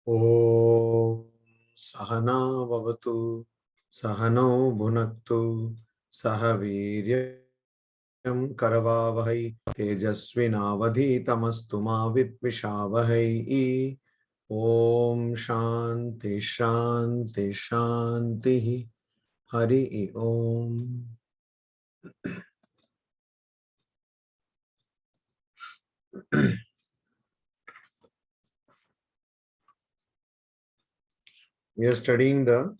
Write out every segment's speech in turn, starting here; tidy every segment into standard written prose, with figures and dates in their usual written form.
Om Sahana Vavatu Sahano Bhunaktu Sahaviryam Karavavahai Tejasvinavadhi Tamastu Ma Vitvishavahai. Om Shanti Shanti Shanti Hari Om. We are studying the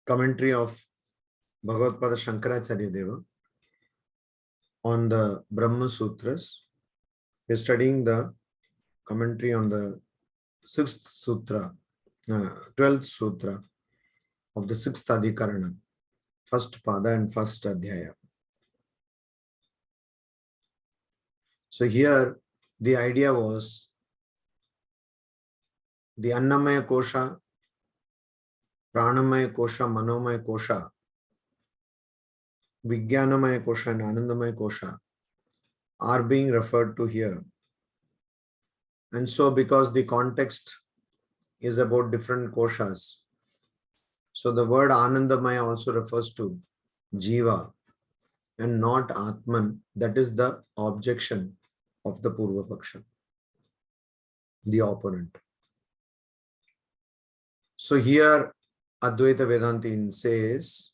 commentary of Bhagavadgita Shankaracharya Deva on the Brahma Sutras. We are studying the commentary on the 6th Sutra, 12th Sutra of the 6th Adhikarana, first Pada and first Adhyaya. So here the idea was the Annamaya Kosha, Pranamaya Kosha, Manomaya Kosha, Vijnanamaya Kosha and Anandamaya Kosha are being referred to here. And so because the context is about different koshas, so the word Anandamaya also refers to Jiva and not Atman. That is the objection of the Purva Paksha, the opponent. So here Advaita Vedantin says,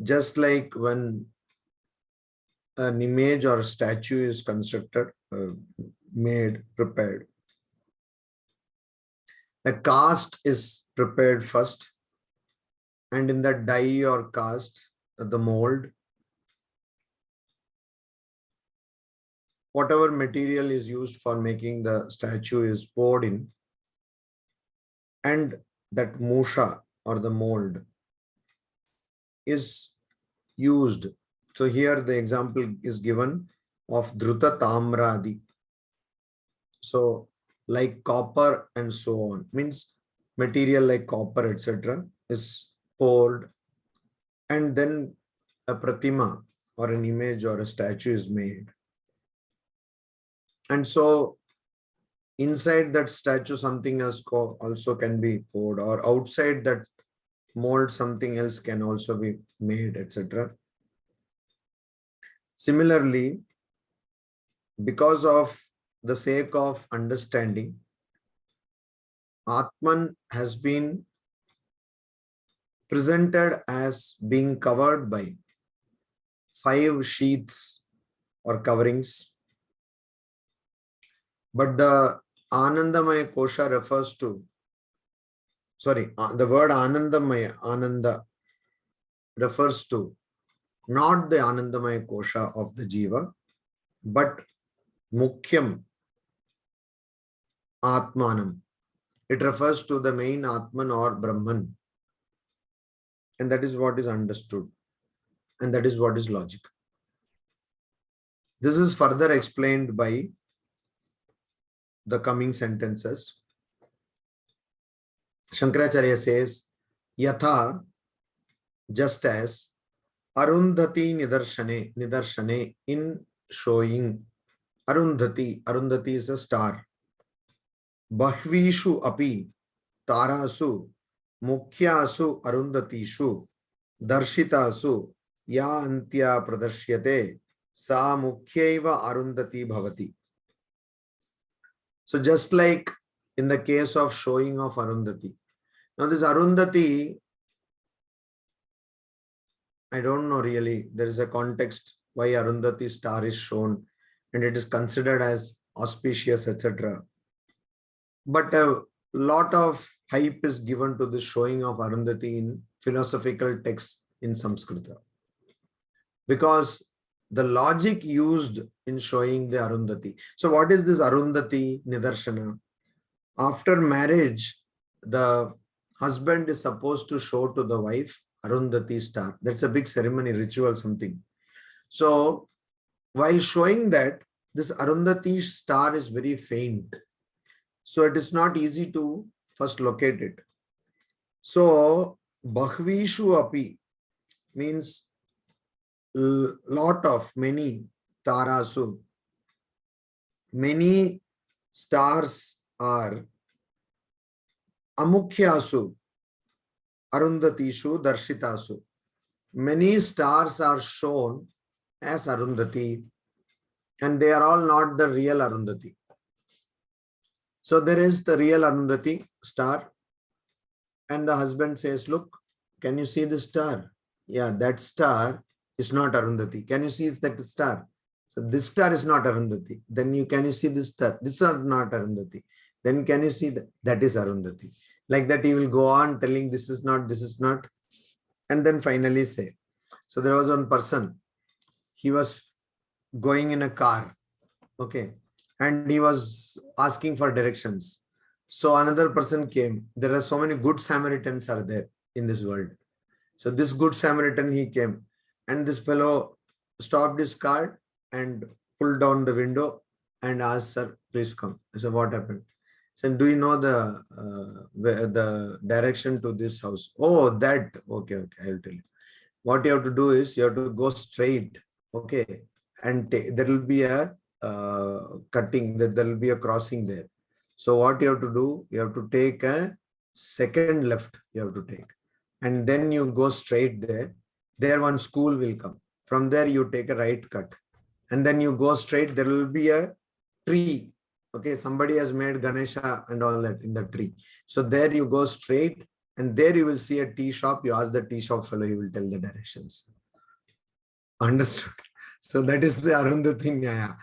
just like when an image or a statue is constructed, made, prepared, a cast is prepared first, and in that die or cast, the mold, whatever material is used for making the statue is poured in, and that musha or the mold is used. So here the example is given of Dhruta Tamradi. So like copper and so on, means material like copper, etc. is poured, and then a pratima or an image or a statue is made. And so inside that statue something else also can be poured, or outside that mold something else can also be made, etc. Similarly, because of the sake of understanding, Atman has been presented as being covered by 5 sheaths or coverings. But the Anandamaya Kosha refers to, the word Anandamaya, Ananda, refers to not the Anandamaya Kosha of the Jiva, but Mukhyam Atmanam. It refers to the main Atman or Brahman. And that is what is understood. And that is what is logic. This is further explained by the coming sentences. Shankaracharya says, Yatha, just as, Arundhati Nidarshane, in showing, Arundhati is a star. Bahvishu api, Tarasu, Mukhyasu Arundhatishu, Darshitasu, Ya Antya Pradarsyate, Sa Mukhyaiva Arundhati Bhavati. So just like in the case of showing of Arundhati. Now this Arundhati, I don't know really, there is a context why Arundhati star is shown and it is considered as auspicious, etc. But a lot of hype is given to the showing of Arundhati in philosophical texts in Sanskrit. Because the logic used in showing the Arundhati. So what is this Arundhati Nidarshana? After marriage, the husband is supposed to show to the wife Arundhati star. That's a big ceremony, ritual, something. So while showing that, this Arundhati star is very faint. So it is not easy to first locate it. So Bahvishu api means lot of, many, Tarasu, many stars are Amukyasu, Arundatishu, Darshitasu. Many stars are shown as Arundhati, and they are all not the real Arundhati. So there is the real Arundhati star, and the husband says, look, can you see the star? Yeah, that star is not Arundhati. Can you see that star? So this star is not Arundhati. Then can you see this star? This is not Arundhati. Then can you see that is Arundhati? Like that he will go on telling this is not, and then finally say. So there was one person, he was going in a car, okay, and he was asking for directions. So another person came. There are so many good Samaritans are there in this world. So this good Samaritan, he came, and this fellow stopped his car and pulled down the window and asked, sir, please come. I said, what happened? He said, do you know the direction to this house? Oh, that. Okay, I will tell you. What you have to do is you have to go straight, okay, and there will be a cutting, there will be a crossing there. So what you have to do, you have to take a second left, you have to take, and then you go straight there. There one school will come. From there you take a right cut, and then you go straight. There will be a tree. Okay, somebody has made Ganesha and all that in the tree. So there you go straight, and there you will see a tea shop. You ask the tea shop fellow, he will tell the directions. Understood? So that is the Arundhati Nyaya.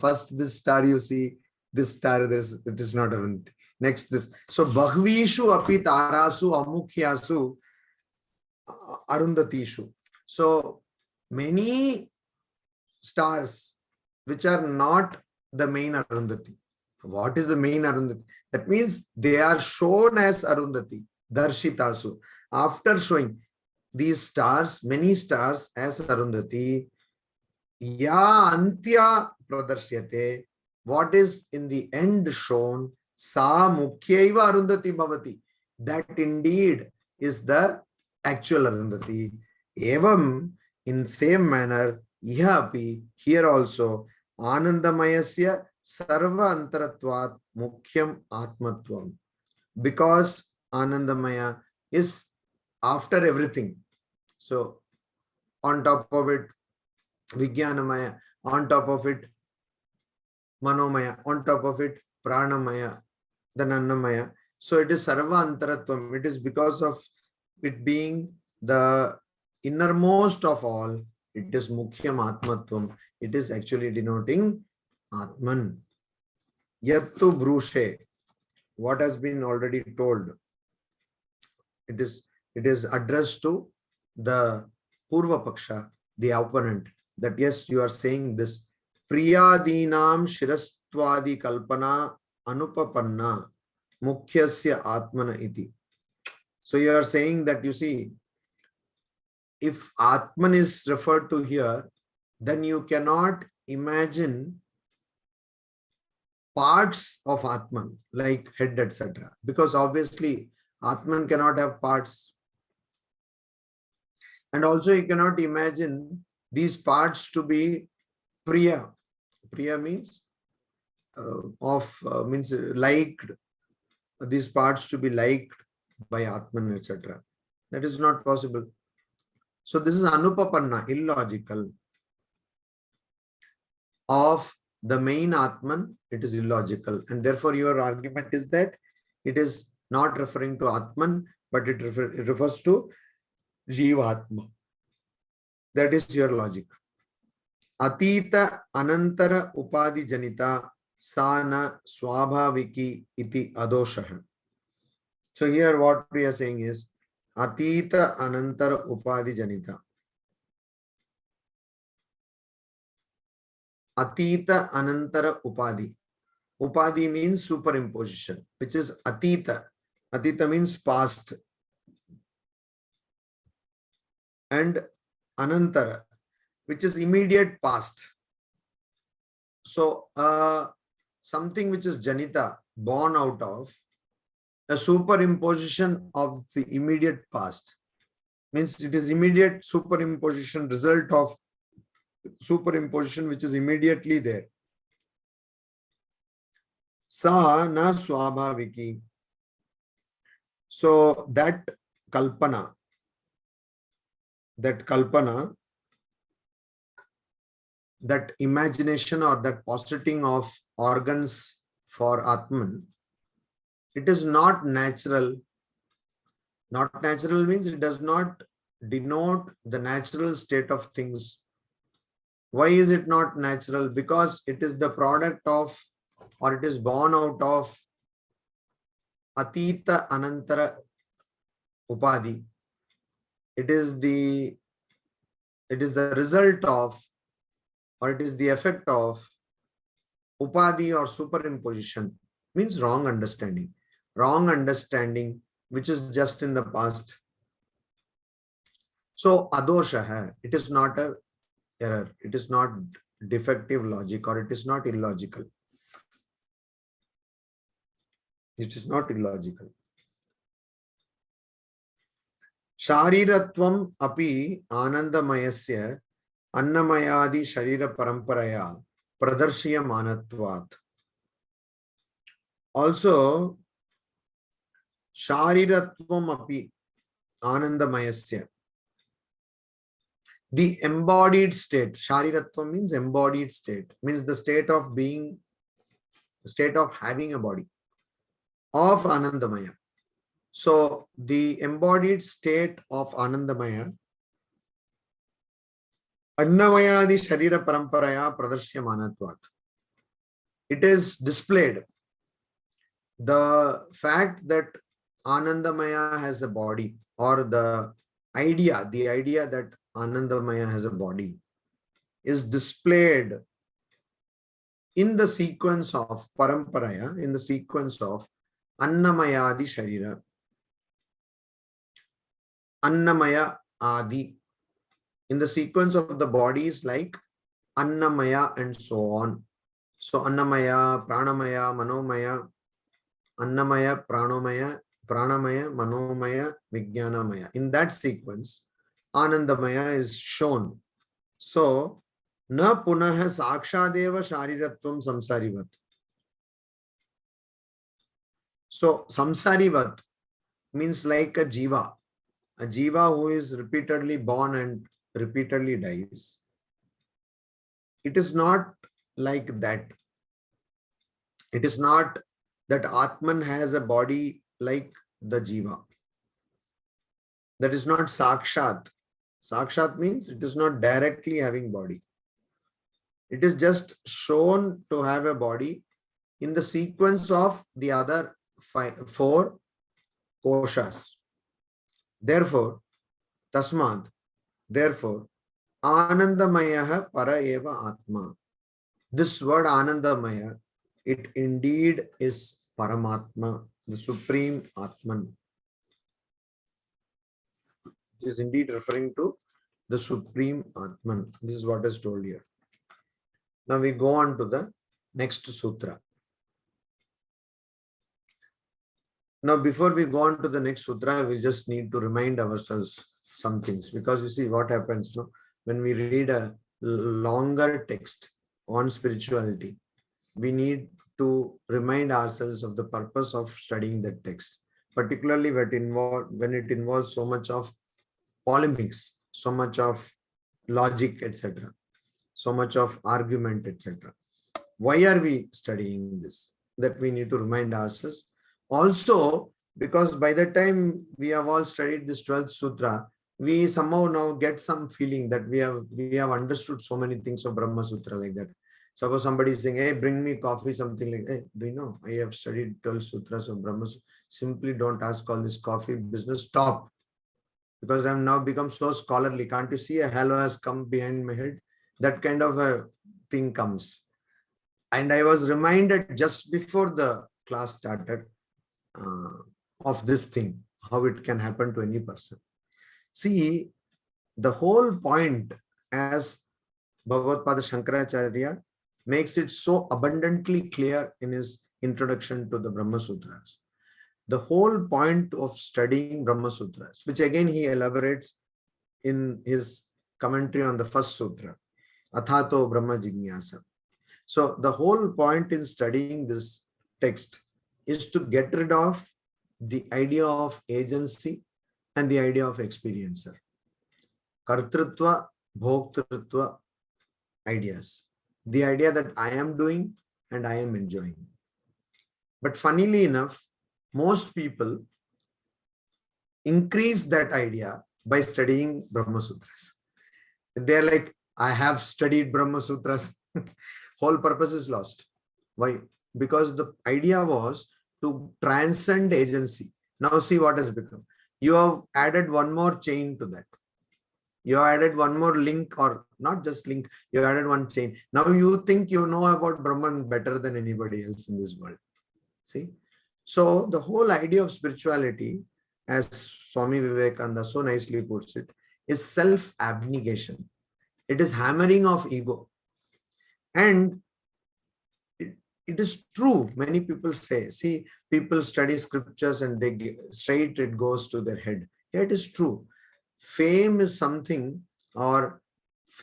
First, this star you see, this star, it is not Arundhati. Next, this. So Bahvishu api tarasu amukyasu Arundhatishu. So many stars which are not the main Arundhati. What is the main Arundhati? That means they are shown as Arundhati, Darshitasu. After showing these stars, many stars as Arundhati, Ya Antya Pradarsyate, what is in the end shown, Sa Mukhyaiva Arundhati Bhavati. That indeed is the actual Arundhati. Evam, in same manner, Ihapi, here also, Anandamayasya Sarva Antaratvat Mukhyam Atmatvam. Because Anandamaya is after everything. So on top of it, Vijnanamaya, on top of it, Manomaya, on top of it, Pranamaya, then Annamaya. So it is Sarva Antaratvam. It is because of it being the innermost of all. It is Mukhyam Atmatvam. It is actually denoting Atman. Yattu Brushe. What has been already told. It is addressed to the Purva Paksha, the opponent, that yes, you are saying this. Priyadinam Shirastvadi Kalpana Anupapanna Mukhyasya Atmana iti. So you are saying that, you see, if Atman is referred to here, then you cannot imagine parts of Atman, like head, etc. Because obviously, Atman cannot have parts. And also, you cannot imagine these parts to be Priya. Priya means means liked. These parts to be liked by Atman, etc. That is not possible. So this is Anupapanna, illogical. Of the main Atman, it is illogical. And therefore, your argument is that it is not referring to Atman, but it refers to Jivatma. That is your logic. Atita Anantara Upadi Janita Sana Swabhaviki iti Adoshaha. So here what we are saying is Atita Anantara Upadi Janita. Atita Anantara Upadi. Upadi means superimposition, which is Atita. Atita means past. And Anantara, which is immediate past. So something which is Janita, born out of a superimposition of the immediate past. Means it is immediate superimposition, result of superimposition which is immediately there. Sa na swabhaviki. So that kalpana, that imagination or that positing of organs for Atman, it is not natural. Not natural means it does not denote the natural state of things. Why is it not natural? Because it is the product of, or it is born out of Atita Anantara Upadhi. It is the result of, or it is the effect of Upadhi or superimposition, means wrong understanding. Wrong understanding which is just in the past. So adosha hai, it is not a error, it is not defective logic, or it is not illogical. It is not illogical. Shariratvam api anandamayasya annamayadi sharira paramparaya pradarshya manatvat. Also, Shariratvam api anandamayasya, the embodied state. Shariratvam means embodied state, means the state of being, the state of having a body, of Anandamaya. So the embodied state of Anandamaya, Annamayadi Sharira Paramparaya Pradarshya Manatvat. It is displayed. The fact that Anandamaya has a body, or the idea that Anandamaya has a body, is displayed in the sequence of Paramparaya, in the sequence of Annamayadi Sharira. Annamaya Adi. In the sequence of the bodies like Annamaya and so on. So Annamaya, Pranamaya, Manomaya, Annamaya, Pranamaya, Manomaya, Vijnanamaya. In that sequence, Anandamaya is shown. So, na punaha sakshadeva shariratvam samsarivat. So, samsarivat means like a jiva who is repeatedly born and repeatedly dies. It is not like that. It is not that Atman has a body like the jiva. That is not sakshat. Sakshat means it is not directly having body. It is just shown to have a body in the sequence of the other four koshas. Therefore, tasmad, therefore, Anandamaya para eva atma. This word Anandamaya, it indeed is Paramatma, the Supreme Atman. It is indeed referring to the Supreme Atman. This is what is told here. Now we go on to the next sutra. Now, before we go on to the next sutra, we just need to remind ourselves some things, because you see what happens, no? When we read a longer text on spirituality, we need to remind ourselves of the purpose of studying that text, particularly when it involves so much of polemics, so much of logic, etc., so much of argument, etc. Why are we studying this? That we need to remind ourselves. Also, because by the time we have all studied this 12th sutra, we somehow now get some feeling that we have understood so many things of Brahma Sutra like that. Suppose somebody is saying, hey, bring me coffee, something like, hey, do you know, I have studied 12 sutras of Brahma Sutra. Simply don't ask all this coffee business. Stop. Because I've now become so scholarly. Can't you see a halo has come behind my head? That kind of a thing comes. And I was reminded just before the class started of this thing, how it can happen to any person. See, the whole point, as Bhagavadgita Shankaracharya makes it so abundantly clear in his introduction to the Brahma Sutras. The whole point of studying Brahma Sutras, which again he elaborates in his commentary on the first sutra, Athato Brahma Jignasa. So the whole point in studying this text is to get rid of the idea of agency and the idea of experiencer. Kartrutva, bhoktrutva ideas. The idea that I am doing and I am enjoying. But funnily enough, most people increase that idea by studying Brahma Sutras. They're like, I have studied Brahma Sutras. Whole purpose is lost. Why? Because the idea was to transcend agency. Now see what has become. You have added one more chain to that. You have added one more link, or not just link, you added one chain. Now you think you know about Brahman better than anybody else in this world. See? So the whole idea of spirituality, as Swami Vivekananda so nicely puts it, is self-abnegation. It is hammering of ego. And it is true. Many people say, see, people study scriptures and they straight it goes to their head. Yeah, it is true. Fame is something, or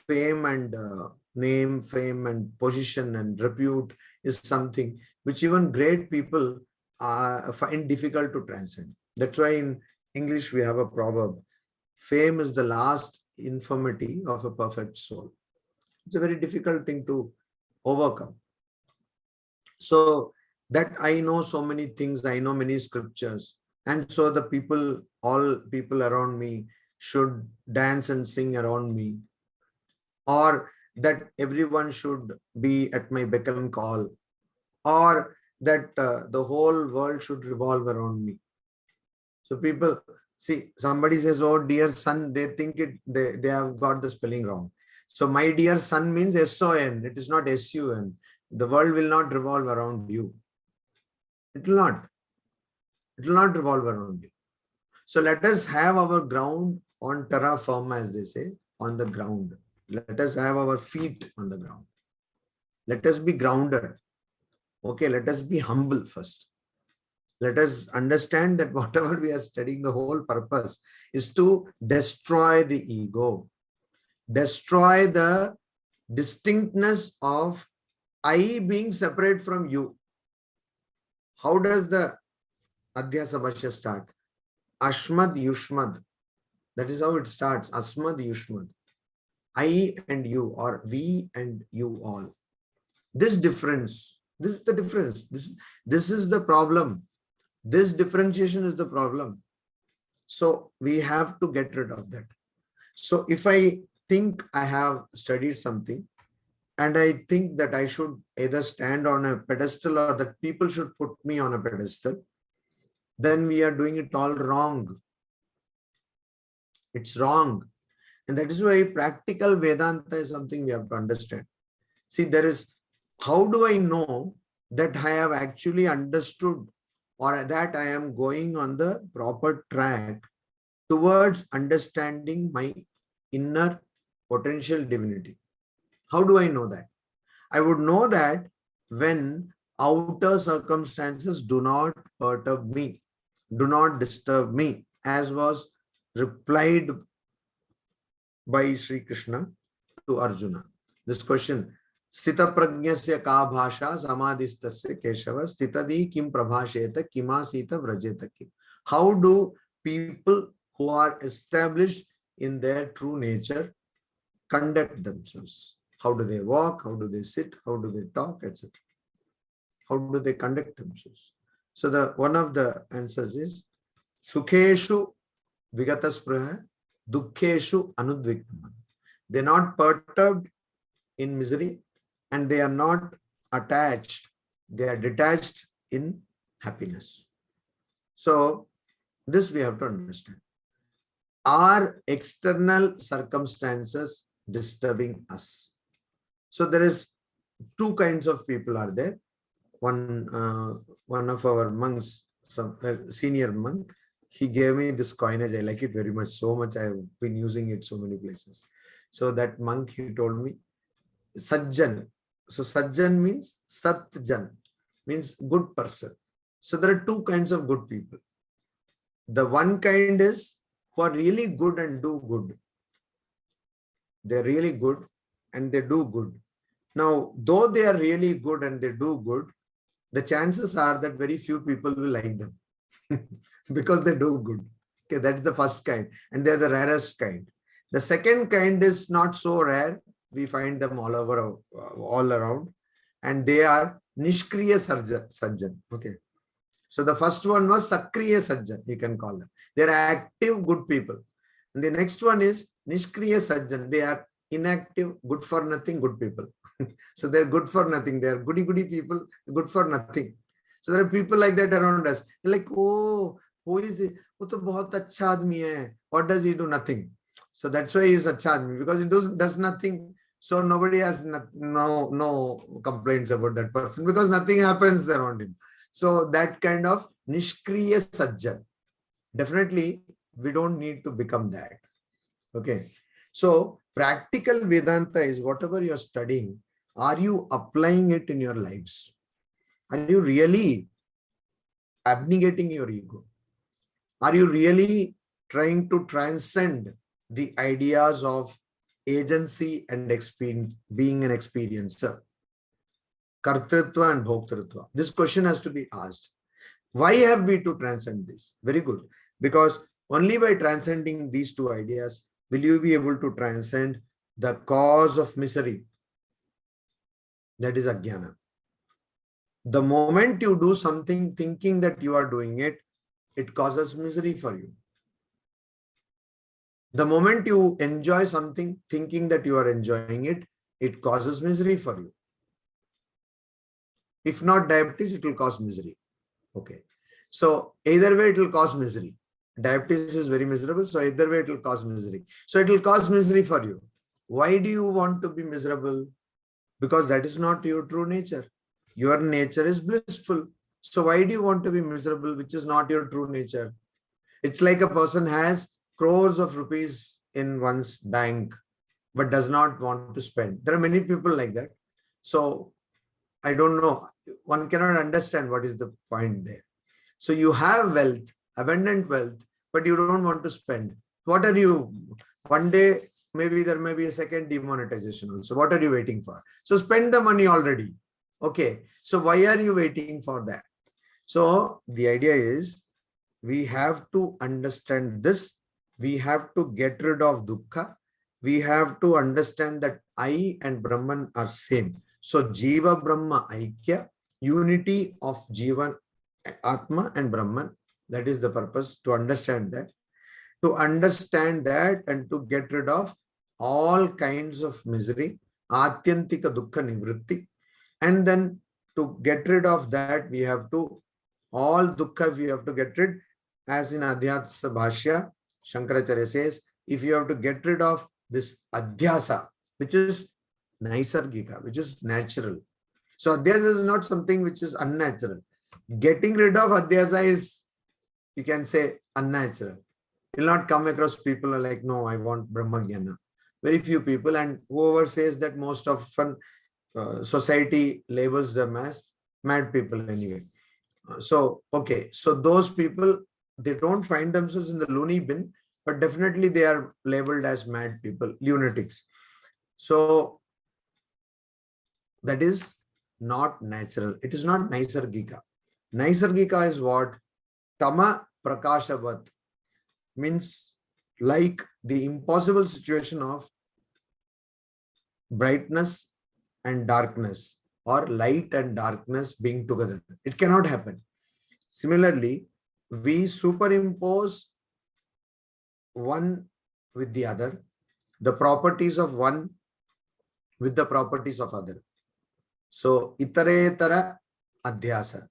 fame and name, fame and position and repute is something which even great people find difficult to transcend. That's why in English we have a proverb: fame is the last infirmity of a perfect soul. It's a very difficult thing to overcome. So that I know so many things, I know many scriptures, and so the people, all people around me should dance and sing around me, or that everyone should be at my beck and call, or that the whole world should revolve around me. So people, see, somebody says, oh dear son, they think they have got the spelling wrong. So my dear son means S-O-N, it is not S-U-N. The world will not revolve around you. It will not. It will not revolve around you. So let us have our ground on terra firma, as they say, on the ground. Let us have our feet on the ground. Let us be grounded. Okay, let us be humble first. Let us understand that whatever we are studying, the whole purpose is to destroy the ego. Destroy the distinctness of I being separate from you. How does the Adhyasa Bhashya start? Ashmad Yushmad. That is how it starts. Asmad Yushmad. I and you, or we and you all. This difference, this is the difference. This is the problem. This differentiation is the problem. So we have to get rid of that. So if I think I have studied something, and I think that I should either stand on a pedestal or that people should put me on a pedestal, then we are doing it all wrong. It's wrong. And that is why practical Vedanta is something we have to understand. See, there is, how do I know that I have actually understood, or that I am going on the proper track towards understanding my inner potential divinity? How do I know that? I would know that when outer circumstances do not perturb me, do not disturb me, as was replied by Sri Krishna to Arjuna. This question, Sthita prajnasya ka bhasha samadhistasya keshava sthitadi kim prabhasheta kimasita vrajeta kim. How do people who are established in their true nature conduct themselves? How do they walk? How do they sit? How do they talk, etc.? How do they conduct themselves? So one of the answers is Sukheshu Vigataspraha Dukkheshu Anudviktam. They are not perturbed in misery, and they are not attached. They are detached in happiness. So this we have to understand. Are external circumstances disturbing us? So there is two kinds of people are there. One of our monks, some senior monk, he gave me this coinage. I like it very much, so much I have been using it so many places. So that monk, he told me, Sajjan. So Sajjan means Satjan, means good person. So there are two kinds of good people. The one kind is who are really good and do good. They're really good and they do good. Now, though they are really good and they do good, the chances are that very few people will like them because they do good. Okay, that's the first kind, and they're the rarest kind. The second kind is not so rare. We find them all over, all around, and they are Nishkriya Sajjan. Okay. So the first one was Sakriya Sajjan, you can call them. They are active, good people. And the next one is Nishkriya Sajjan. They are inactive, good for nothing, good people. So they're good for nothing. They're goody people, good for nothing. So there are people like that around us. They're like, oh, who is it? Oh, to bahut acha aadmi hai. What does he do? Nothing. So that's why he's acha aadmi, because he does nothing. So nobody has no complaints about that person, because nothing happens around him. So that kind of Nishkriya Sajjan. Definitely, we don't need to become that. Okay. So practical Vedanta is whatever you're studying, are you applying it in your lives? Are you really abnegating your ego? Are you really trying to transcend the ideas of agency and experience, being an experiencer? Kartritva and Bhoktritva. This question has to be asked. Why have we to transcend this? Very good. Because only by transcending these two ideas will you be able to transcend the cause of misery. That is Ajnana. The moment you do something thinking that you are doing it, it causes misery for you. The moment you enjoy something thinking that you are enjoying it, it causes misery for you. If not diabetes, it will cause misery. Okay. So either way, it will cause misery. Diabetes is very miserable. So either way, it will cause misery. So it will cause misery for you. Why do you want to be miserable? Because that is not your true nature. Your nature is blissful. So why do you want to be miserable, which is not your true nature? It's like a person has crores of rupees in one's bank, but does not want to spend. There are many people like that. So I don't know. One cannot understand what is the point there. So you have wealth, abundant wealth, but you don't want to spend. What are you? One day, maybe there may be a second demonetization also. What are you waiting for? So spend the money already. Okay. So why are you waiting for that? So the idea is we have to understand this. We have to get rid of dukkha. We have to understand that I and Brahman are same. So Jiva Brahma Aikya, unity of Jivan, Atma and Brahman. That is the purpose, to understand that. To understand that and to get rid of all kinds of misery, Atyantika Dukkha Nivritti. And then to get rid of that, we have to, all dukkha we have to get rid. As in Adhyasa Bhashya, Shankaracharya says, if you have to get rid of this Adhyasa, which is Naisargika, which is natural. So Adhyasa is not something which is unnatural. Getting rid of Adhyasa is, you can say, unnatural. You will not come across people are like, no, I want Brahma Jnana. Very few people, and whoever says that, most often society labels them as mad people anyway. So, okay, so those people, they don't find themselves in the loony bin, but definitely they are labeled as mad people, lunatics. So that is not natural. It is not Naisargika. Naisargika is what? Tama Prakashavat, means like the impossible situation of brightness and darkness, or light and darkness being together. It cannot happen. Similarly, we superimpose one with the other, the properties of one with the properties of other. So, itaretara adhyasa,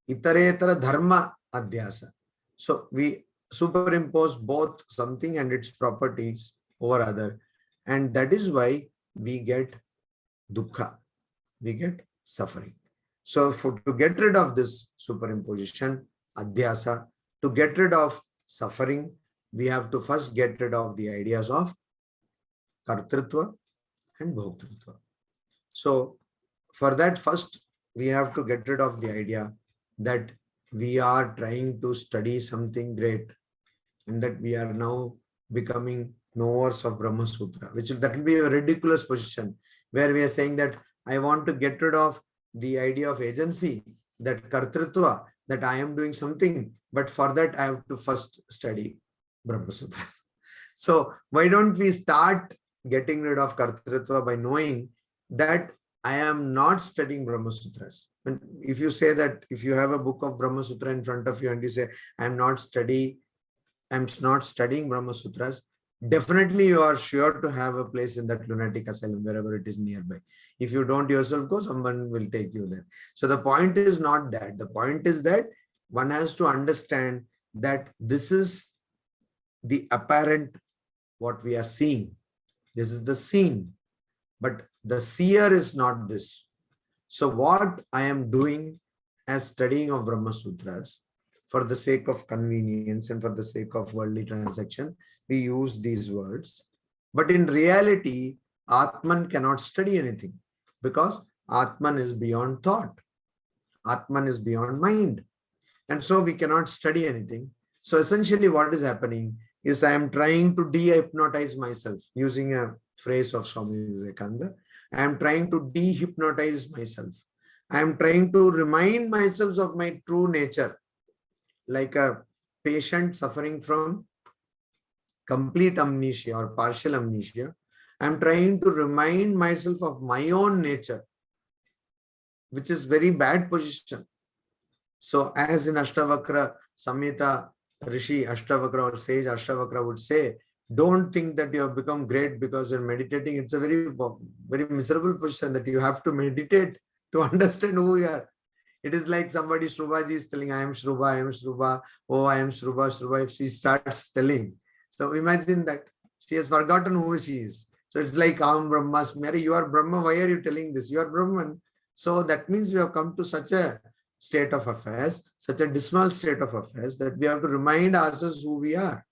itaretara dharma adhyasa. So, we superimpose both something and its properties over other. And that is why we get dukkha, we get suffering. So to get rid of this superimposition, adhyasa, to get rid of suffering, we have to first get rid of the ideas of kartritva and bhoktritva. So for that, first we have to get rid of the idea that we are trying to study something great and that we are now becoming knowers of Brahma Sutra, that will be a ridiculous position where we are saying that I want to get rid of the idea of agency, that kartrutva, that I am doing something, but for that I have to first study Brahma Sutras. So why don't we start getting rid of kartrutva by knowing that I am not studying Brahma Sutras. And if you say that, if you have a book of Brahma Sutra in front of you and you say, I'm not studying Brahma Sutras, definitely you are sure to have a place in that lunatic asylum wherever it is nearby. If you don't yourself go, someone will take you there. So the point is not that. The point is that one has to understand that this is the apparent, what we are seeing. This is the scene, but the seer is not this. So what I am doing as studying of Brahma Sutras, for the sake of convenience and for the sake of worldly transaction, we use these words. But in reality, Atman cannot study anything because Atman is beyond thought. Atman is beyond mind. And so we cannot study anything. So essentially what is happening is I am trying to de-hypnotize myself, using a phrase of Swami Vivekananda. I am trying to de-hypnotize myself. I am trying to remind myself of my true nature, like a patient suffering from complete amnesia or partial amnesia. I am trying to remind myself of my own nature, which is very bad position. So as in Ashtavakra Samhita, Rishi Ashtavakra or sage Ashtavakra would say, don't think that you have become great because you're meditating. It's a very, very miserable position that you have to meditate to understand who you are. It is like somebody, Shrubaji is telling, I am Shruba, I am Shruba, oh, I am Shruba, Shruba. If she starts telling, so imagine that she has forgotten who she is. So it's like, Am Brahma, Mary, you are Brahma, why are you telling this? You are Brahman. So that means we have come to such a state of affairs, such a dismal state of affairs, that we have to remind ourselves who we are.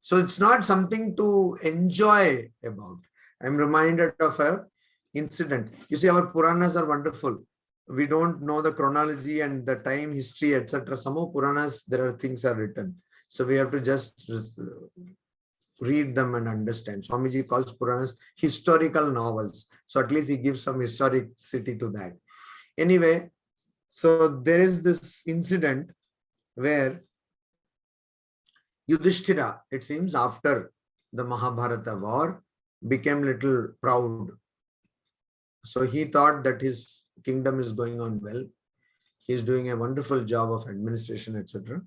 So it's not something to enjoy about. I'm reminded of a incident. You see, our Puranas are wonderful. We don't know the chronology and the time, history, etc. Some of Puranas, there are things are written. So we have to just read them and understand. Swamiji calls Puranas historical novels. So at least he gives some historicity to that. Anyway, so there is this incident where Yudhishthira, it seems after the Mahabharata war, became little proud. So he thought that his kingdom is going on well. He is doing a wonderful job of administration, etc.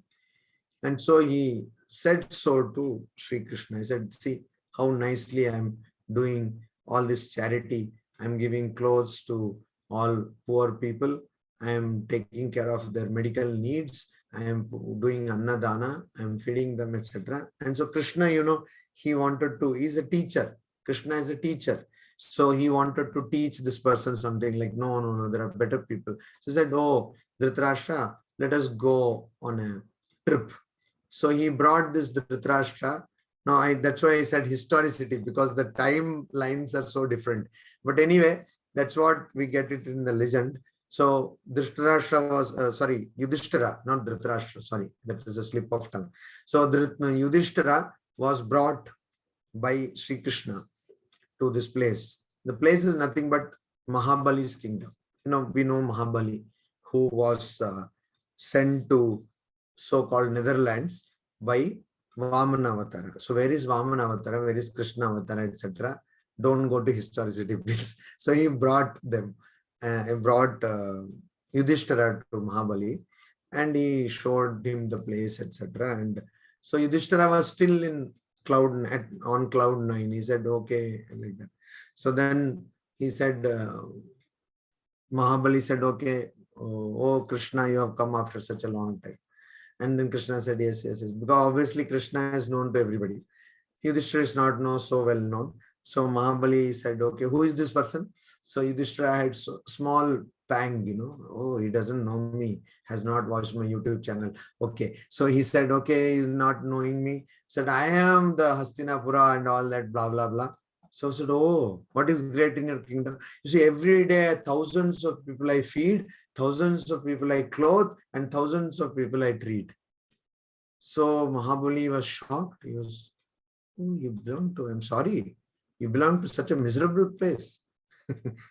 And so he said so to Sri Krishna. He said, see how nicely I am doing all this charity. I am giving clothes to all poor people. I am taking care of their medical needs. I am doing annadana. I am feeding them, etc. And so Krishna, he wanted to, he's a teacher. Krishna is a teacher. So he wanted to teach this person something like, no, there are better people. So he said, oh, Dhritarashtra, let us go on a trip. So he brought this Dhritarashtra. Now, that's why I said historicity, because the timelines are so different. But anyway, that's what we get it in the legend. So Dhritarashtra was, Yudhishthira, not Dhritarashtra, sorry, that is a slip of tongue. So Yudhishthira was brought by Sri Krishna to this place. The place is nothing but Mahabali's kingdom. We know Mahabali, who was sent to so-called Netherlands by Vamana Avatara. So where is Vamana Avatara? Where is Krishna Avatara, etc.? Don't go to historicity, please. So he brought them. He brought Yudhishthira to Mahabali, and he showed him the place, etc. And so Yudhishthira was still on cloud 9. He said, okay, like that. So then he said, Mahabali said, okay, oh Krishna, you have come after such a long time. And then Krishna said, yes. Because obviously Krishna is known to everybody. Yudhishthira is not so well known. So Mahabali said, okay, who is this person? So Yudhishthira had small pang, oh, he doesn't know me, has not watched my YouTube channel. Okay. So he said, okay, he's not knowing me. Said, I am the Hastinapura and all that, blah, blah, blah. So I said, oh, what is great in your kingdom? You see, every day, thousands of people I feed, thousands of people I clothe, and thousands of people I treat. So Mahabali was shocked. He was, oh, you belong to, I'm sorry, you belong to such a miserable place.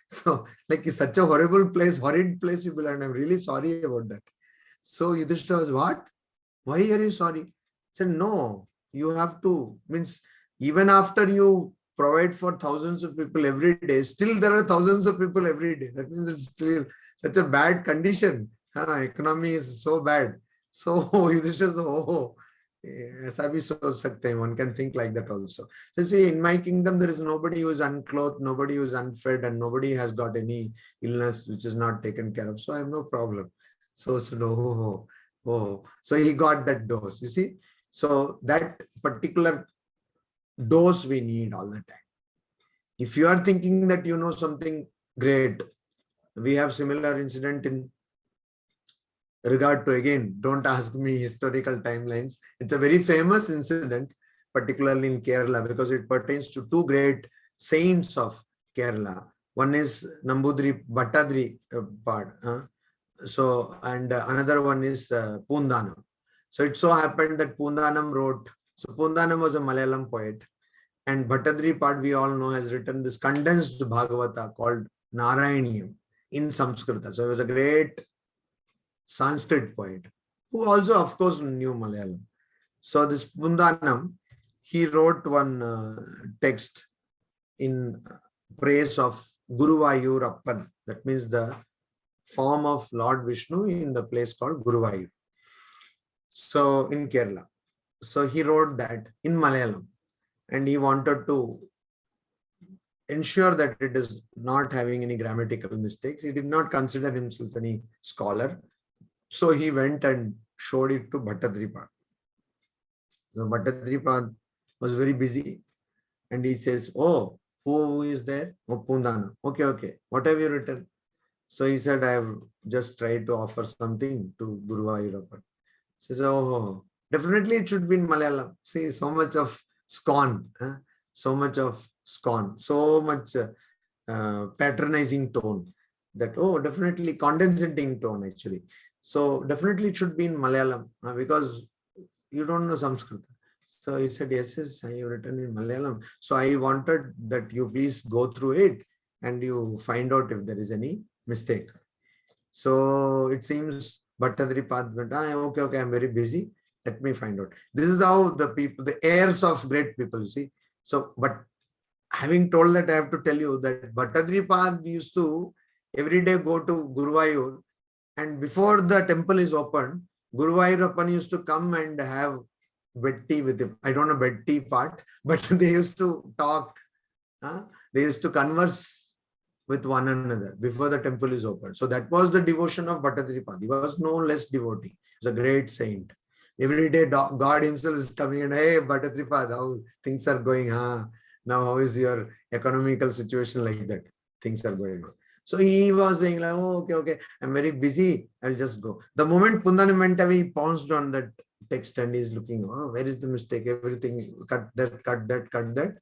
So, like, it's such a horrible place, horrid place you belong. I'm really sorry about that. So Yudhishthira was, what? Why are you sorry? He said, no, you have to, means even after you provide for thousands of people every day, still there are thousands of people every day. That means it's still such a bad condition. Economy is so bad. So Yudhishthira said, oh, ऐसा भी सोच सकते हैं. One can think like that also. So see, in my kingdom, there is nobody who is unclothed, nobody who is unfed, and nobody has got any illness which is not taken care of. So I have no problem. So no. Oh, so he got that dose, you see. So that particular dose we need all the time. If you are thinking that you know something great, we have similar incident in regard to, again, don't ask me historical timelines. It's a very famous incident, particularly in Kerala, because it pertains to two great saints of Kerala. One is Nambudri Bhattadri part. So, and another one is Pundanam. So it so happened that Pundanam wrote, so Pundanam was a Malayalam poet, and Bhattadri part we all know has written this condensed Bhagavata called Narayaniam in Sanskrit. So he was a great Sanskrit poet who also, of course, knew Malayalam. So this Pundanam, he wrote one text in praise of Guruvayurappan. That means the form of Lord Vishnu in the place called Guruvayur. So in Kerala. So he wrote that in Malayalam, and he wanted to ensure that it is not having any grammatical mistakes. He did not consider himself any scholar. So he went and showed it to Bhattadripa. So Bhattadripa was very busy, and he says, oh, who is there? Oh, Pundana. Okay. What have you written? So he said, I have just tried to offer something to Guru Ayurappa. He says, oh, definitely it should be in Malayalam. See, so much of scorn, so much of scorn, so much patronizing tone, that, oh, definitely condescending tone actually. So definitely it should be in Malayalam because you don't know Sanskrit. So he said, yes, I have written in Malayalam. So I wanted that you please go through it and you find out if there is any mistake. So it seems Bhattadripad went, okay, I'm very busy. Let me find out. This is how the people, the heirs of great people, you see. So, but having told that, I have to tell you that Bhattadripad used to every day go to Guruvayur, and before the temple is opened, Guruvayurappan used to come and have bed tea with him. I don't know bed tea part, but they used to talk. They used to converse with one another before the temple is opened. So that was the devotion of Bhattadripad. He was no less devotee. He was a great saint. Every day God himself is coming and, hey, Bhattadripad, how things are going? Now how is your economical situation? Like that? Things are going on. So he was saying, like, oh, okay, I'm very busy. I'll just go. The moment Pundanam went away, he pounced on that text and he's looking, oh, where is the mistake? Everything is cut that,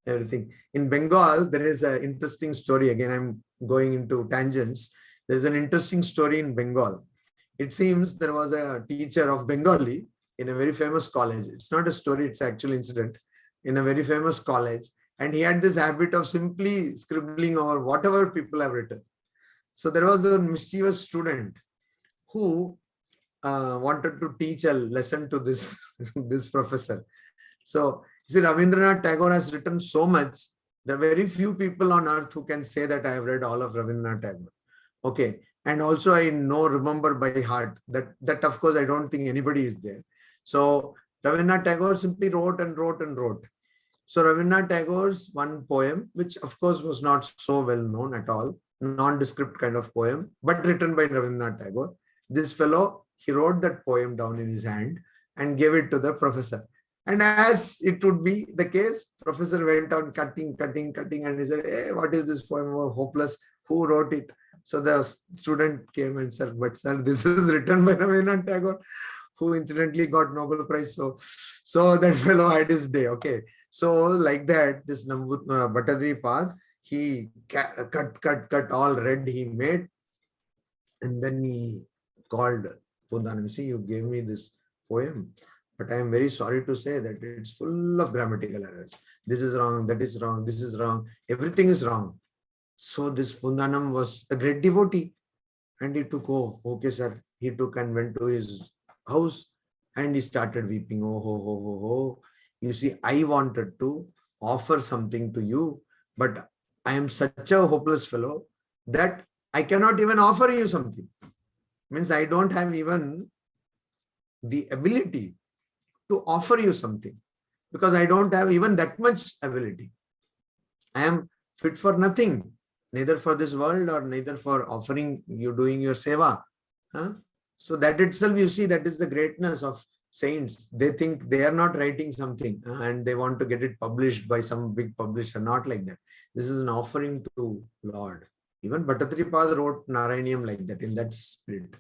everything. In Bengal, there is an interesting story. Again, I'm going into tangents. There's an interesting story in Bengal. It seems there was a teacher of Bengali in a very famous college. It's not a story, it's an actual incident in a very famous college. And he had this habit of simply scribbling over whatever people have written. So there was a mischievous student who wanted to teach a lesson to this, this professor. So you see, Rabindranath Tagore has written so much. There are very few people on earth who can say that I have read all of Rabindranath Tagore. Okay. And also I remember by heart that of course I don't think anybody is there. So Rabindranath Tagore simply wrote and wrote and wrote. So Rabindranath Tagore's one poem, which of course was not so well known at all, nondescript kind of poem, but written by Rabindranath Tagore. This fellow, he wrote that poem down in his hand and gave it to the professor. And as it would be the case, professor went on cutting, and he said, hey, what is this poem? Oh, hopeless. Who wrote it? So the student came and said, but sir, this is written by Rabindranath Tagore, who incidentally got Nobel Prize. So that fellow had his day. Okay. So like that, this Bhattadripad, he cut, all red he made. And then he called Pundanam. See, you gave me this poem, but I am very sorry to say that it's full of grammatical errors. This is wrong, that is wrong, this is wrong. Everything is wrong. So this Pundanam was a great devotee. And he took, oh, okay, sir. He took and went to his house and he started weeping. Oh, ho, ho, ho, ho. You see, I wanted to offer something to you, but I am such a hopeless fellow that I cannot even offer you something. Means I don't have even the ability to offer you something because I don't have even that much ability. I am fit for nothing, neither for this world or neither for offering you doing your seva. Huh? So that itself, you see, that is the greatness of saints. They think they are not writing something and they want to get it published by some big publisher. Not like that. This is an offering to Lord. Even Bhattatripada wrote Narayaniam like that, in that spirit.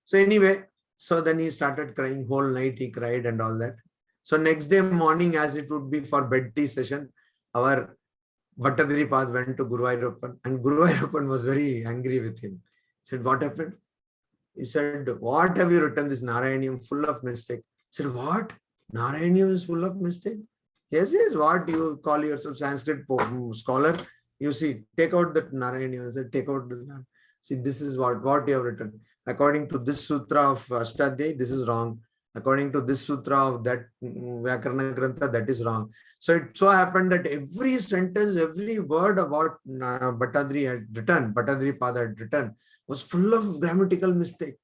So anyway, so then he started crying. Whole night he cried and all that. So next day morning, as it would be for bed tea session, our Bhattadripad went to Guru Ayappan, and Guru Ayappan was very angry with him. He said, what happened? He said, what have you written this Narayaniam full of mistake? He said, what? Narayaniam is full of mistake? Yes, yes, what you call yourself Sanskrit scholar? You see, take out that Narayaniam. He said, take out this. See, this is what you have written. According to this sutra of Ashtadhyayi, this is wrong. According to this sutra of that Vyakarana Grantha, that is wrong. So it so happened that every sentence, every word about Bhattadri had written, Bhattadripada had written, was full of grammatical mistake.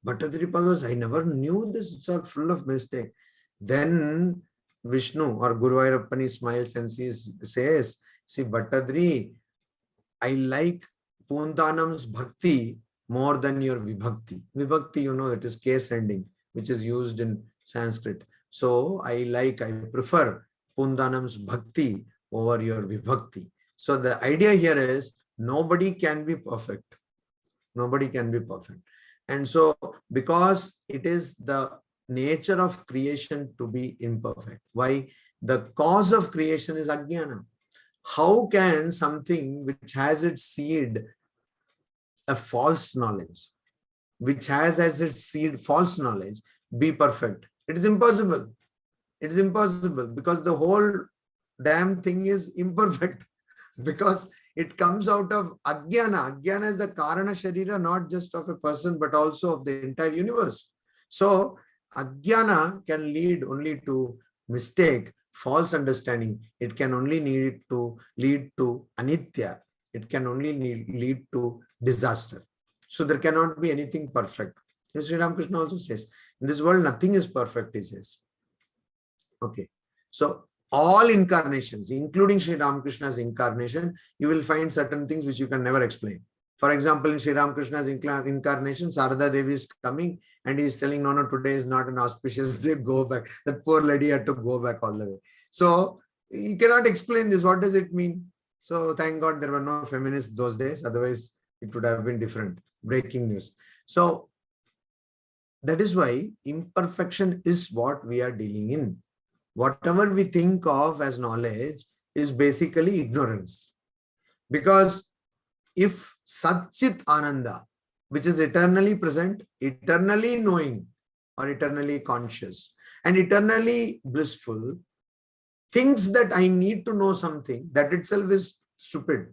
Bhattadripada was, I never knew this, it's all full of mistake. Then Vishnu or Guru Ayappan smiles and says, see, Bhattadri, I like Pundanam's bhakti more than your vibhakti. Vibhakti, you know, it is case ending, which is used in Sanskrit. So I prefer Pundanam's bhakti over your vibhakti. So the idea here is nobody can be perfect. Nobody can be perfect. And so because it is the nature of creation to be imperfect. Why? The cause of creation is ajnana. How can something which has its seed a false knowledge, which has as its seed false knowledge, be perfect? It is impossible. It is impossible because the whole damn thing is imperfect because it comes out of ajnana. Ajnana is the karana sharira, not just of a person, but also of the entire universe. So ajnana can lead only to mistake, false understanding. It can only lead to anitya. It can only lead to disaster. So there cannot be anything perfect. As Sri Ramakrishna also says, in this world, nothing is perfect, he says. Okay. So all incarnations, including Sri Ramakrishna's incarnation, you will find certain things which you can never explain. For example, in Sri Ramakrishna's incarnation, Sarada Devi is coming and he is telling, no, today is not an auspicious day, go back. That poor lady had to go back all the way. So you cannot explain this. What does it mean? So thank God there were no feminists those days. Otherwise, it would have been different. Breaking news. So that is why imperfection is what we are dealing in. Whatever we think of as knowledge is basically ignorance. Because if Satchit Ananda, which is eternally present, eternally knowing, or eternally conscious, and eternally blissful, thinks that I need to know something, that itself is stupid.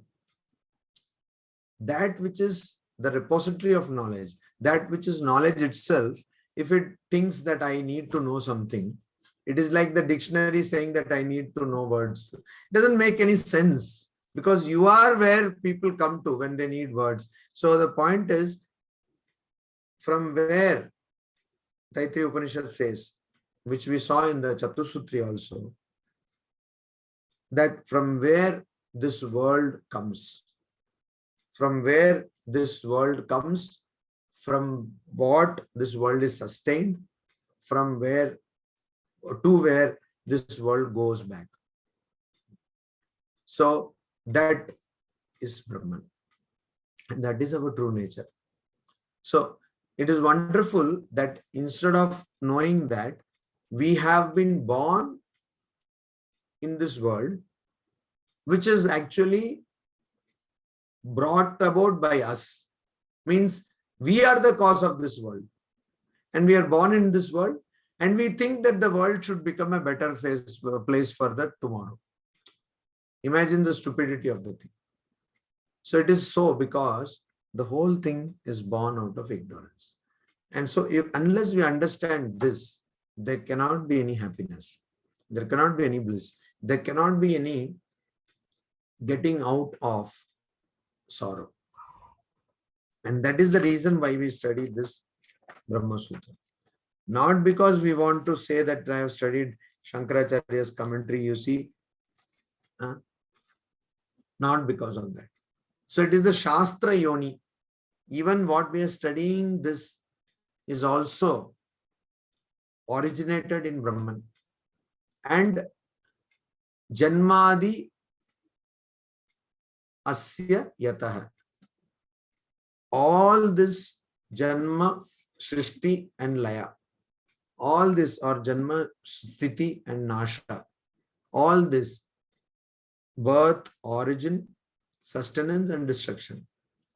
That which is the repository of knowledge, that which is knowledge itself, if it thinks that I need to know something, it is like the dictionary saying that I need to know words. It doesn't make any sense because you are where people come to when they need words. So the point is, from where Taittiriya Upanishad says, which we saw in the Chatusutri also, that from where this world comes, from where this world comes, from what this world is sustained, from where to where this world goes back. So that is Brahman. And that is our true nature. So it is wonderful that instead of knowing that we have been born in this world, which is actually brought about by us, means we are the cause of this world. And we are born in this world, and we think that the world should become a better place for the tomorrow. Imagine the stupidity of the thing. So it is so because the whole thing is born out of ignorance. And so unless we understand this, there cannot be any happiness. There cannot be any bliss. There cannot be any getting out of sorrow. And that is the reason why we study this Brahma Sutra. Not because we want to say that I have studied Shankaracharya's commentary, you see. Not because of that. So it is the Shastra Yoni. Even what we are studying, this is also originated in Brahman. And Janmadi Asya Yataha. All this Janma, Shrishti and Laya. All this, or Janma, Sthiti and Nasha. All this, birth, origin, sustenance and destruction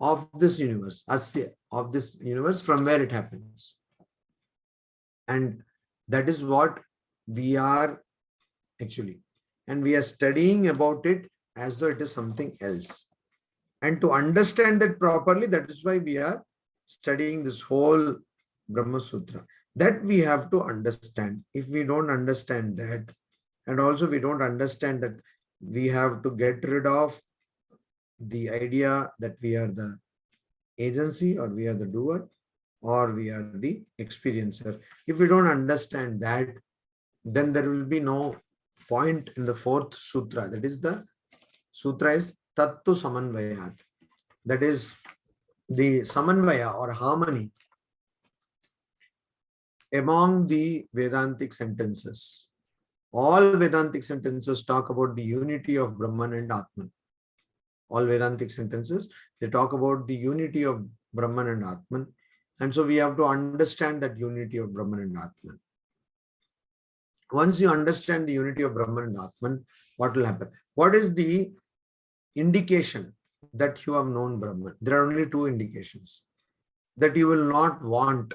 of this universe, Asya, of this universe, from where it happens. And that is what we are actually. And we are studying about it as though it is something else. And to understand that properly, that is why we are studying this whole Brahma Sutra. That we have to understand. If we don't understand that, and also we don't understand that we have to get rid of the idea that we are the agency, or we are the doer, or we are the experiencer. If we don't understand that, then there will be no point in the fourth sutra. That is the sutra is Tattu Samanvayat. That is the Samanvaya or harmony among the Vedantic sentences. All Vedantic sentences talk about the unity of Brahman and Atman. All Vedantic sentences, they talk about the unity of Brahman and Atman. And so we have to understand that unity of Brahman and Atman. Once you understand the unity of Brahman and Atman, what will happen? What is the indication that you have known Brahman? There are only two indications. That you will not want.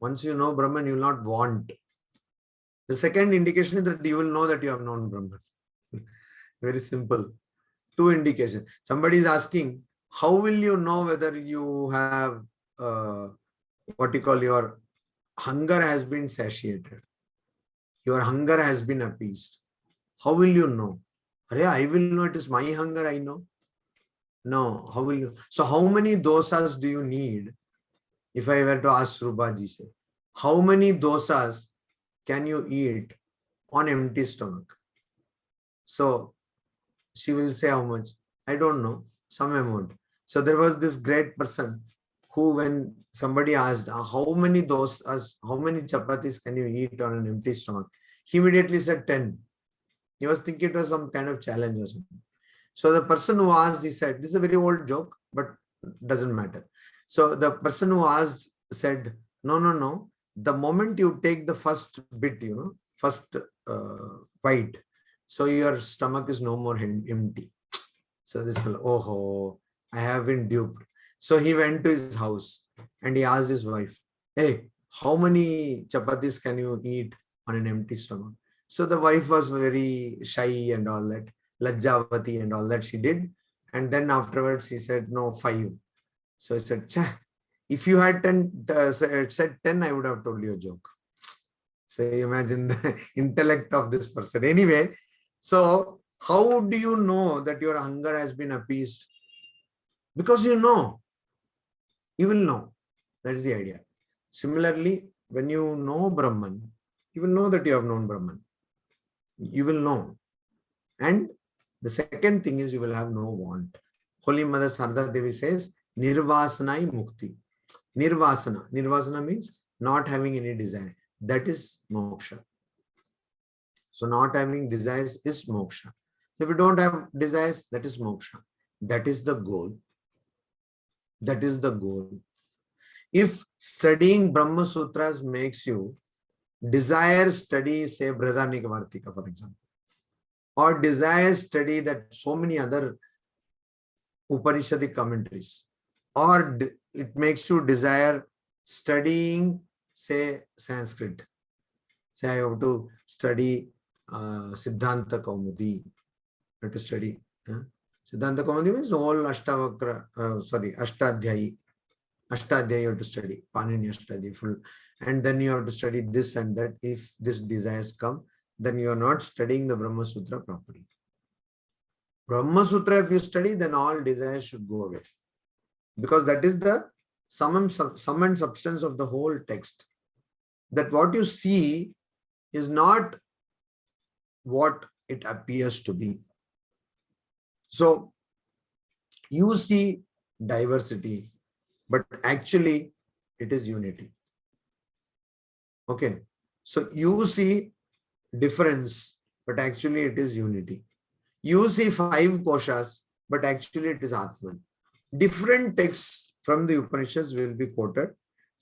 Once you know Brahman, you will not want. The second indication is that you will know that you have known Brahman. Very simple. Two indications. Somebody is asking, how will you know whether you have what you call your hunger has been satiated? Your hunger has been appeased. How will you know? I will know, it is my hunger, I know. No, how will you? So how many dosas do you need? If I were to ask Rubaji, say, how many dosas can you eat on empty stomach? So she will say how much? I don't know, some amount. So there was this great person who, when somebody asked, how many dosas, how many chapatis can you eat on an empty stomach? He immediately said 10. He was thinking it was some kind of challenge or something. So the person who asked, he said, this is a very old joke, but doesn't matter. So the person who asked said, no. The moment you take the first bit, first bite, so your stomach is no more empty. So this fellow, oh, I have been duped. So he went to his house and he asked his wife, hey, how many chapatis can you eat on an empty stomach? So the wife was very shy and all that, Lajjavati and all that she did. And then afterwards he said, no, 5. So he said, if you had said 10, I would have told you a joke. So imagine the intellect of this person. Anyway, so how do you know that your hunger has been appeased? Because you know. You will know. That is the idea. Similarly, when you know Brahman, you will know that you have known Brahman. You will know. And the second thing is you will have no want. Holy Mother Sarda Devi says, Nirvasanai Mukti. Nirvasana. Nirvasana means not having any desire. That is moksha. So not having desires is moksha. If you don't have desires, that is moksha. That is the goal. That is the goal. If studying Brahma Sutras makes you desire study, say, Brihadaranyaka Vartika, for example, or desire study that so many other Upanishadic commentaries, or it makes you desire studying, say, Sanskrit. Say, I have to study Siddhanta Kaumudi, I have to study. Siddhanta Kaumudi means the whole Ashtadhyayi. Ashtadhyayi you have to study, Panini Ashtadhyayi full. And then you have to study this and that. If this desires come, then you are not studying the Brahma Sutra properly. Brahma Sutra, if you study, then all desires should go away. Because that is the sum and substance of the whole text. That what you see is not what it appears to be. So you see diversity, but actually it is unity. Okay. So you see difference, but actually it is unity. You see 5 koshas, but actually it is Atman. Different texts from the Upanishads will be quoted,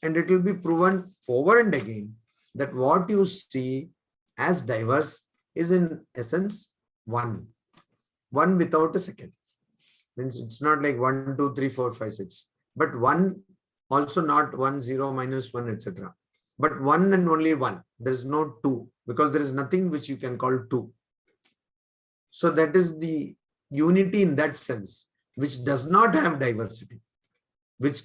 and it will be proven over and again that what you see as diverse is in essence one without a second. Means it's not like 1, 2, 3, 4, 5, 6, but one, also not 1, 0, -1, etc. But one and only one. There is no two, because there is nothing which you can call two. So that is the unity in that sense, which does not have diversity. Which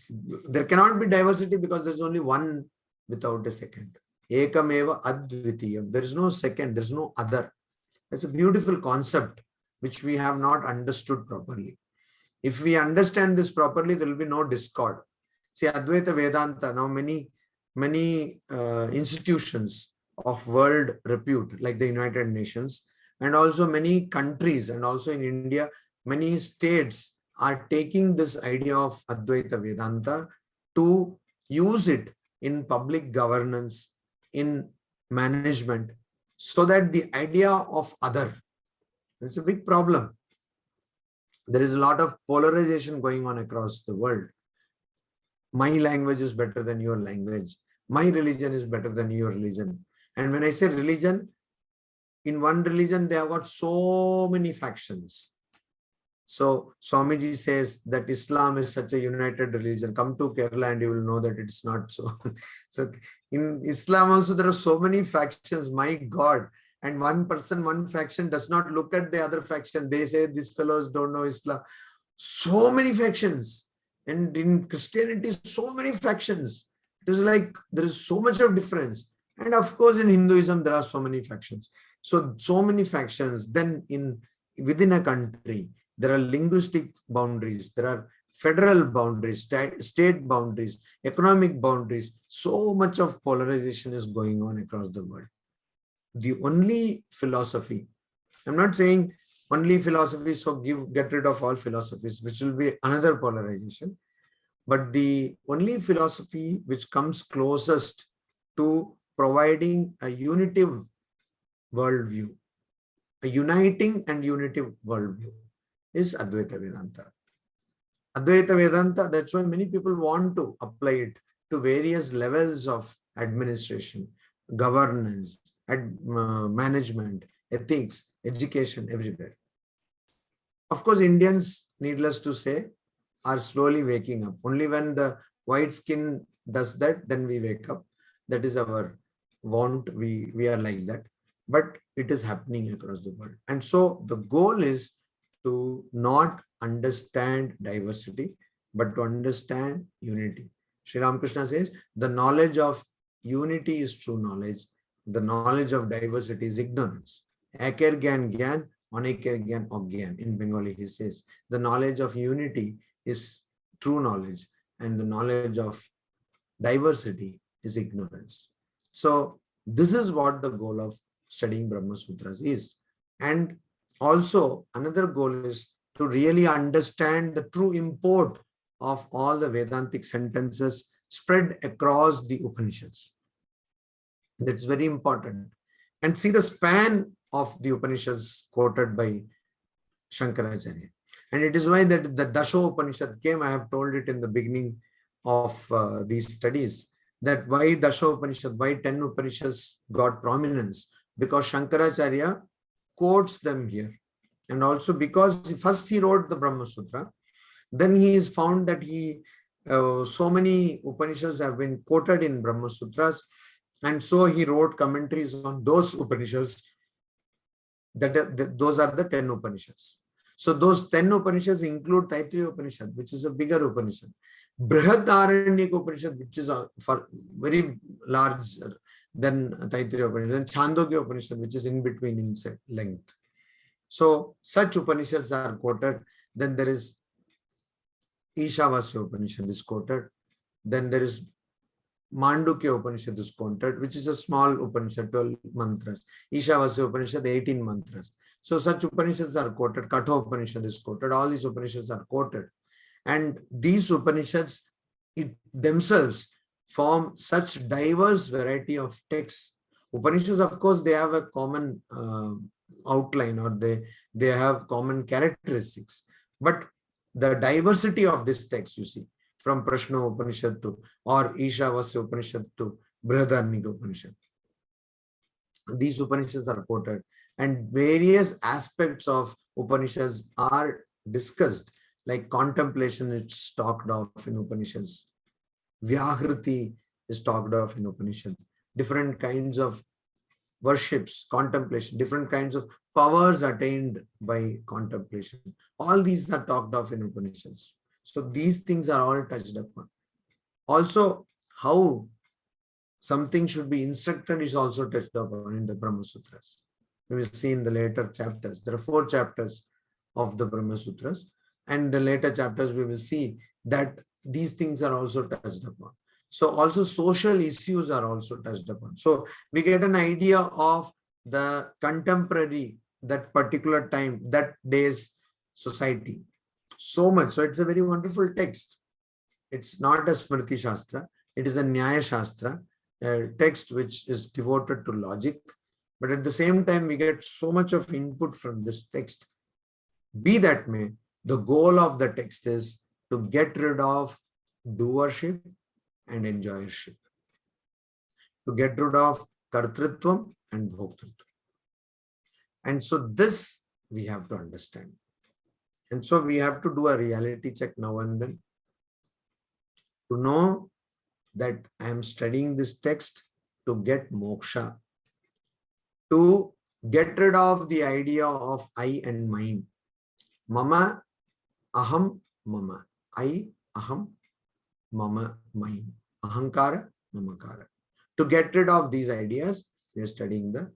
there cannot be diversity because there is only one without a second. Ekameva advitiyam. There is no second, there is no other. That's a beautiful concept which we have not understood properly. If we understand this properly, there will be no discord. See, Advaita Vedanta, now many institutions of world repute, like the United Nations, and also many countries, and also in India, many states are taking this idea of Advaita Vedanta to use it in public governance, in management, so that the idea of other, it's a big problem. There is a lot of polarization going on across the world. My language is better than your language. My religion is better than your religion. And when I say religion, in one religion, they have got so many factions. So Swamiji says that Islam is such a united religion. Come to Kerala and you will know that it's not so. So in Islam also, there are so many factions, my God. And one person, one faction does not look at the other faction. They say these fellows don't know Islam. So many factions. And in Christianity, so many factions. It is like there is so much of difference. And of course, in Hinduism, there are so many factions. So many factions. Then within a country, there are linguistic boundaries. There are federal boundaries, state boundaries, economic boundaries. So much of polarization is going on across the world. The only philosophy, I'm not saying only philosophy, so get rid of all philosophies, which will be another polarization. But the only philosophy which comes closest to providing a unitive worldview, a uniting and unitive worldview, is Advaita Vedanta. Advaita Vedanta, that's why many people want to apply it to various levels of administration, governance, management, ethics, education, everywhere. Of course, Indians, needless to say, are slowly waking up. Only when the white skin does that, then we wake up. That is our want. We are like that. But it is happening across the world. And so the goal is to not understand diversity, but to understand unity. Sri Ramakrishna says, the knowledge of unity is true knowledge. The knowledge of diversity is ignorance. Eker gyan gyan, oneker gyan ogyan. In Bengali, he says, the knowledge of unity is true knowledge, and the knowledge of diversity is ignorance. So this is what the goal of studying Brahma Sutras is. And also another goal is to really understand the true import of all the Vedantic sentences spread across the Upanishads. That's very important. And see the span of the Upanishads quoted by Shankaracharya. And it is why that the Dasho Upanishad came. I have told it in the beginning of these studies, that why Dasho Upanishad, why 10 Upanishads got prominence, because Shankaracharya quotes them here. And also because first he wrote the Brahma Sutra, then he is found that so many Upanishads have been quoted in Brahma Sutras, and so he wrote commentaries on those Upanishads. Those are the 10 Upanishads. So those 10 Upanishads include Taittiriya Upanishad, which is a bigger Upanishad. Brihadaranyaka Upanishad, which is for very large than Taittiriya Upanishad, and Chandogya Upanishad, which is in between in length. So such Upanishads are quoted. Then there is Ishavasya Upanishad is quoted. Then there is Mandukya Upanishad is quoted, which is a small Upanishad, 12 mantras. Ishavasya Upanishad, 18 mantras. So such Upanishads are quoted. Katha Upanishad is quoted. All these Upanishads are quoted. And these Upanishads themselves form such diverse variety of texts. Upanishads, of course, they have a common outline, or they have common characteristics. But the diversity of this text, you see, from Prashna Upanishad to, or Ishavasya Upanishad to Brihadaranyaka Upanishad. These Upanishads are quoted, and various aspects of Upanishads are discussed, like contemplation is talked of in Upanishads. Vyahriti is talked of in Upanishad. Different kinds of worships, contemplation, different kinds of powers attained by contemplation. All these are talked of in Upanishads. So these things are all touched upon. Also, how something should be instructed is also touched upon in the Brahma Sutras. We will see in the later chapters. There are 4 chapters of the Brahma Sutras, and the later chapters we will see that these things are also touched upon. So also social issues are also touched upon. So we get an idea of the contemporary, that particular time, that day's society. So much. So it's a very wonderful text. It's not a Smriti Shastra. It is a Nyaya Shastra, a text which is devoted to logic. But at the same time, we get so much of input from this text. Be that may, the goal of the text is to get rid of doership and enjoyership, to get rid of kartritvam and bhoktritvam. And so this we have to understand. And so we have to do a reality check now and then to know that I am studying this text to get moksha, to get rid of the idea of I and mine. Mama, aham, mama. I, aham, mama, mine. Ahankara, mamakara. To get rid of these ideas, we are studying the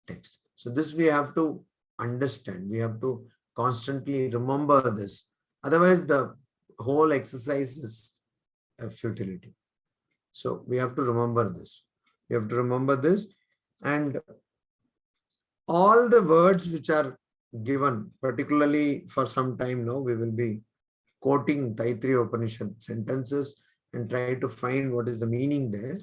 text. So this we have to understand. We have to constantly remember this. Otherwise, the whole exercise is a futility. So we have to remember this. We have to remember this. And all the words which are given, particularly for some time now, we will be quoting Taittiriya Upanishad sentences and try to find what is the meaning there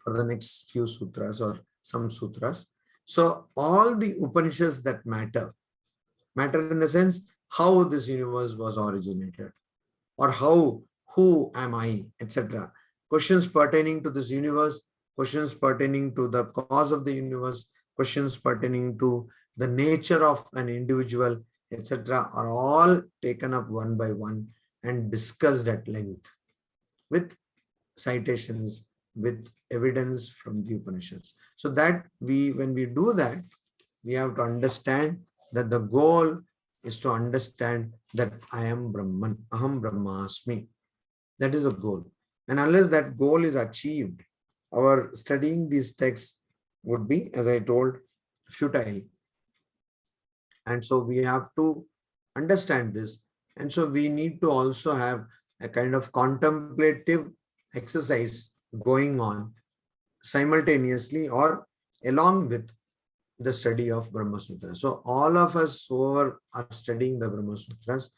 for the next few sutras or some sutras. So all the Upanishads that matter in the sense how this universe was originated, or how, who am I, etc. Questions pertaining to this universe, questions pertaining to the cause of the universe, questions pertaining to the nature of an individual, etc. are all taken up one by one and discussed at length with citations, with evidence from the Upanishads. So that when we do that, we have to understand that the goal is to understand that I am Brahman, Aham Brahmasmi. That is the goal. And unless that goal is achieved, our studying these texts would be, as I told, futile. And so we have to understand this. And so we need to also have a kind of contemplative exercise going on simultaneously or along with the study of Brahma Sutras. So all of us who are studying the Brahma Sutras,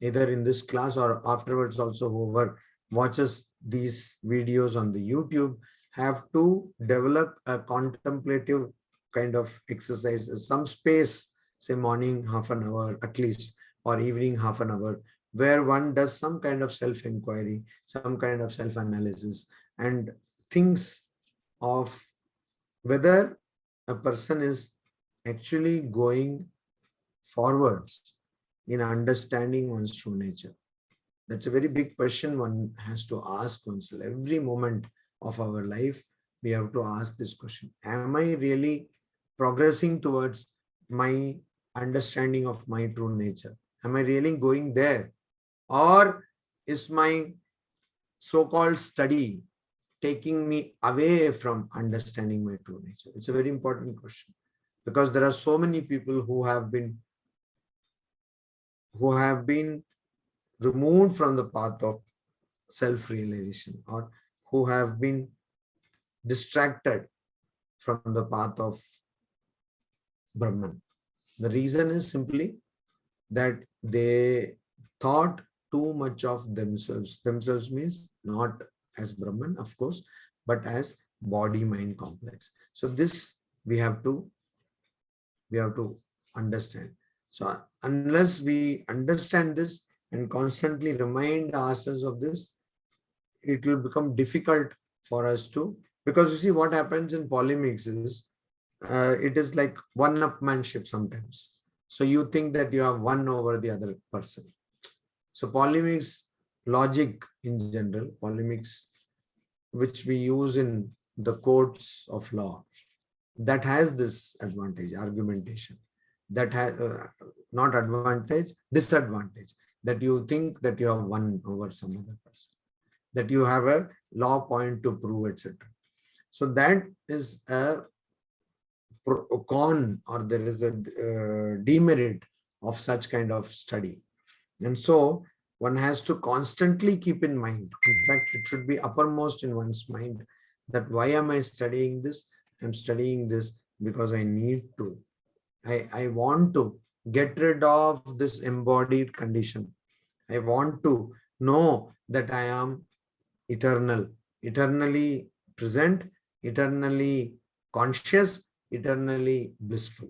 either in this class or afterwards also, whoever watches these videos on the YouTube, have to develop a contemplative kind of exercise, some space, say morning half an hour at least, or evening half an hour, where one does some kind of self-inquiry, some kind of self-analysis, and thinks of whether a person is actually going forwards in understanding one's true nature. That's a very big question one has to ask oneself. Every moment of our life, we have to ask this question. Am I really progressing towards my understanding of my true nature? Am I really going there? Or is my so-called study taking me away from understanding my true nature? It's a very important question, because there are so many people who have been removed from the path of self-realization, or who have been distracted from the path of Brahman. The reason is simply that they thought too much of themselves. Themselves means not as Brahman, of course, but as body-mind complex. So this we have to understand. So unless we understand this and constantly remind ourselves of this, it will become difficult for us to, because you see what happens in polemics is, it is like one-upmanship sometimes. So you think that you have won over the other person. So polemics, logic in general, polemics which we use in the courts of law, that has this advantage, argumentation. That has not advantage, disadvantage, that you think that you have won over some other person, that you have a law point to prove, etc. So that is a con, or there is a demerit of such kind of study. And so one has to constantly keep in mind, in fact, it should be uppermost in one's mind, that why am I studying this? I'm studying this because I need to. I want to get rid of this embodied condition. I want to know that I am eternal, eternally present, eternally conscious, eternally blissful.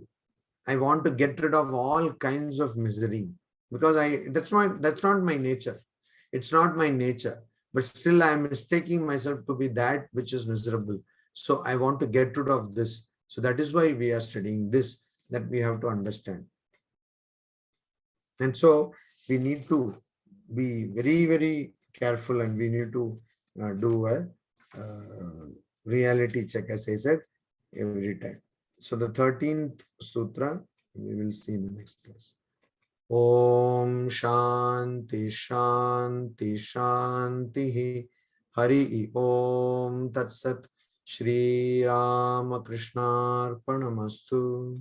I want to get rid of all kinds of misery, because that's not my nature. It's not my nature, but still I am mistaking myself to be that which is miserable. So I want to get rid of this. So that is why we are studying this, that we have to understand. And so we need to be very, very careful, and we need to do a reality check, as I said, every time. So the 13th sutra, we will see in the next class. Om Shanti Shanti Shanti Hari Om Tat Sat Shri Ramakrishna Arpanamastu.